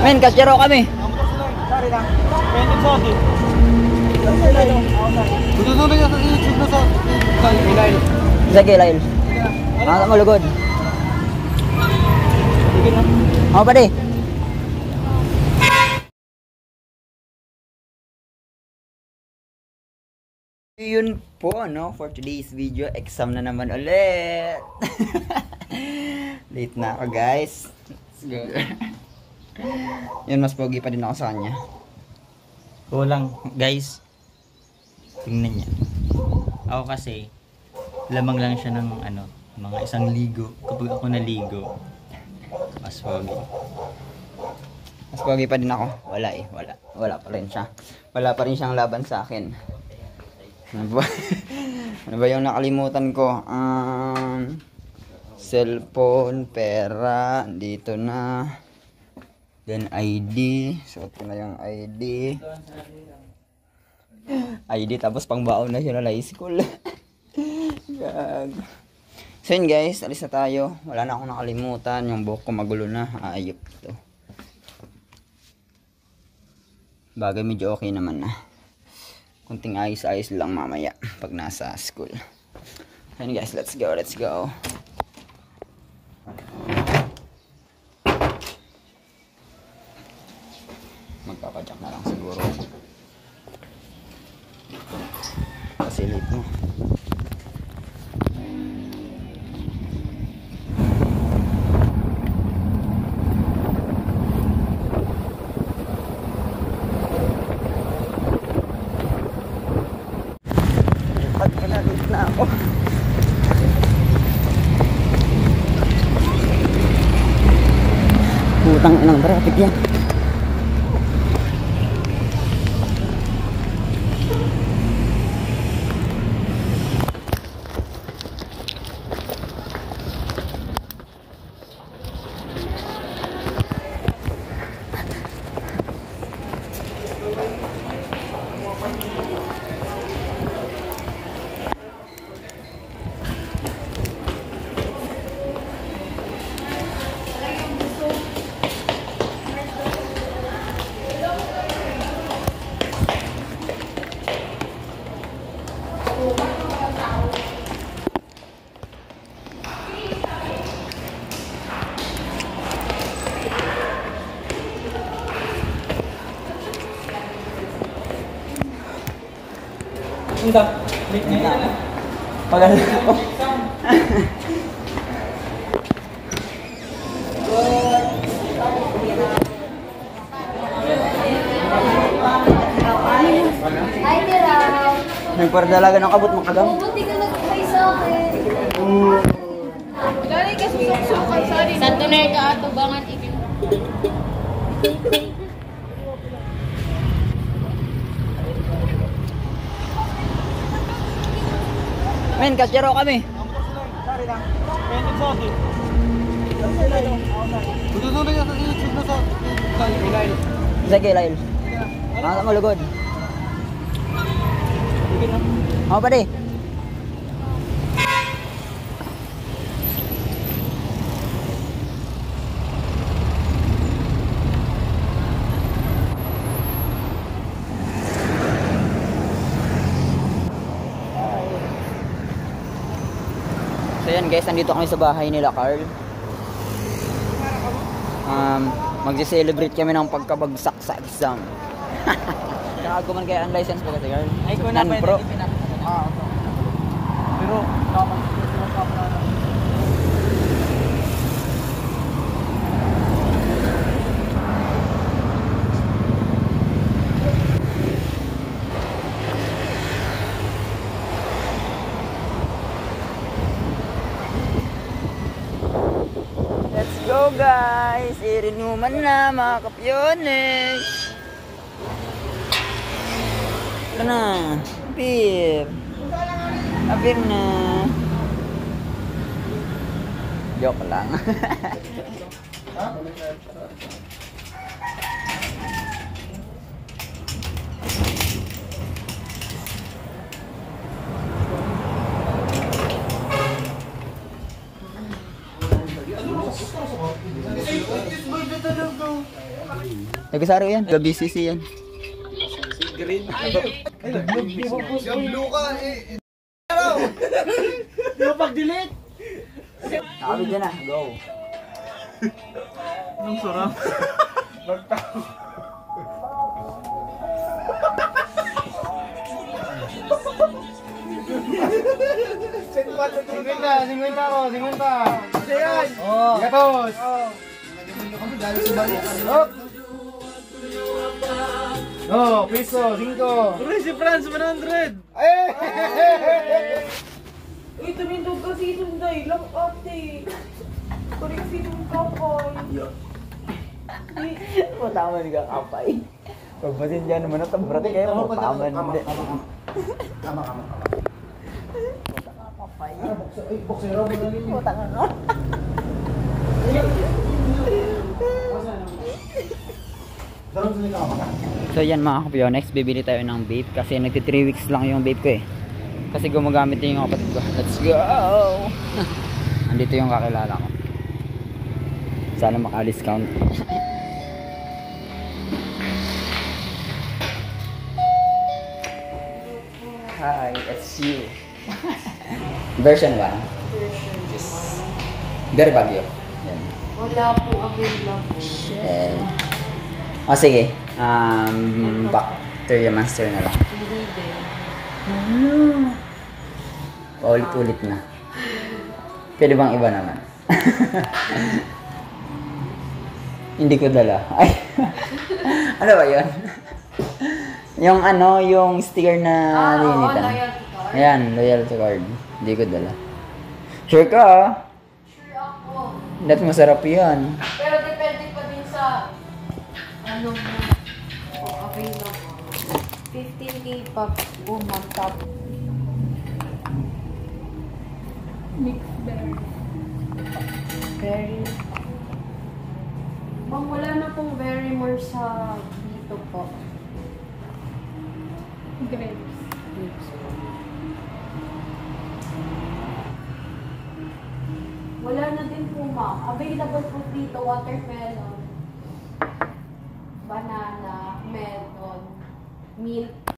Men, kasyero kami. Sorry lang. Pending Sogi. Susunod niya sa YouTube na Sogi. Sige, Lail. Ang malugod. Ako pa di. Yun po, no, for today's video, exam na naman ulit. Late na ako, guys. Let's go. Yun, mas pogi pa din ako sa kanya. Kulang, guys. Tingnan niya. Ako kasi, lamang lang siya ng mga isang ligo. Kapag ako naligo, mas pogi. Mas pogi pa din ako. Wala eh, wala. Wala pa rin siya. Wala pa rin siyang laban sa akin. Ano ba yung nakalimutan ko? Cellphone, pera, dito na. Then ID, suot ko na yung ID. ID tapos pangbaon na siya na high school. So yun guys, alis na tayo. Wala na akong nakalimutan. Yung buhok ko magulo na. Ayop to. Bagay medyo okay naman na. Kunting ayos-ayos lang mamaya pag nasa school. Ayun guys, let's go, let's go. Magpapadyak na lang siguro. Kasi late mo. Pagkanalit na ako. Putang inang traffic yan. Ito, late na yan. Pagano ako. Nagpardalaga ng kabut makagang. Buti ka nag-hi sa akin. Dali kasi susukan, sorry. Sa tunay ka ato bangan ikin. Men, kasyero kami. Sorry lang. Pending Sogi. Susunod niya sa YouTube na Sogi. Sige, Lail. Ang malugod. Ako pa di. So yan guys, nandito kami sa bahay nila Carl. Magse-celebrate kami ng pagkabagsak sa exam. Kakago man kaya ang license po kasi Carl. Ay, ko na pwede Pro. Pero, kapag Let's go guys! I-renew man na mga kapyones! Ito na! Apir! Apir na! Joke lang. Nagkasaro yan. Ga-BCC yan. Di ba pag-delete? Nakabid dyan na. Go. Ang sarap. Singwenta ako, 50. Kasi yan. Gatos. No, piso, 5. Tuloy si Franz, 100. Uy, tumindog kasi sunday lang ate. Tuloy kasi yung kapay. Tama ni kakapay. Pagpasin dyan naman ang tabrate kayo. Tama hindi. So yan mga kapyo, next bibili tayo ng vape kasi nagti 3 weeks lang yung vape ko eh. Kasi gumagamit din yung kapatid ko. Let's go! Andito yung kakilala ko. Sana maka-discount. Hi, it's you. Version 1. Very bagyo. Yan. Wala po available. Shell. O sige. Bacteria Master na lang. Hindi din. Paulit-ulit na. Pwede bang iba naman? Hindi ko dala. Ay. Ano ba yun? Yung ano, yung sticker na linitan. Loyalty card. Ayan, loyalty card. Hindi ko dala. Sure ka ah? Sure ako. That masarap yan. Pero depende pa din sa ano mo available. 15K pa bumantap. Mixed berry. Very. Ma'am, wala na pong very more sa dito po. Grapes. Wala na din po ma'am. Available po dito watermelon, banana, melon, milk,